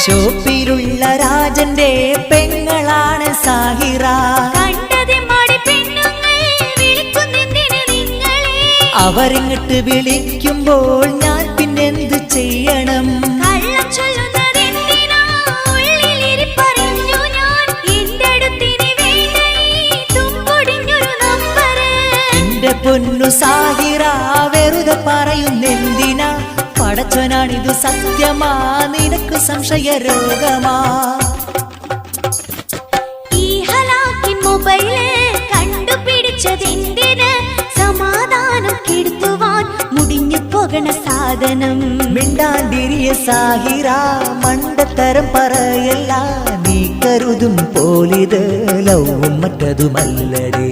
ഷോപ്പിലുള്ള രാജന്റെ പെങ്ങളാണ് സാഹിറ. അവരിങ്ങട്ട് വിളിക്കുമ്പോൾ ഞാൻ പിന്നെന്ത് ചെയ്യണം? എന്റെ പൊന്നു സാഹിറ വെറുതെ പറയുന്നെന്തിനാ? പടച്ചോനാണിതു സത്യമാ, നിനക്ക് സംശയ രോഗമാ? ഈ ഹലാക്കിൻ മൊബൈല് കണ്ടുപിടിച്ചതെന്തിന്? സമാധാനം കെടുത്തുവാൻ മുടിഞ്ഞു പോകണ സാധനം. മിണ്ടാണ്ടിരിയ സാഹിറ, മണ്ടത്തരം പറയല്ല. നീ കരുതും പോലിത് ലവും മറ്റതുമല്ലടേ.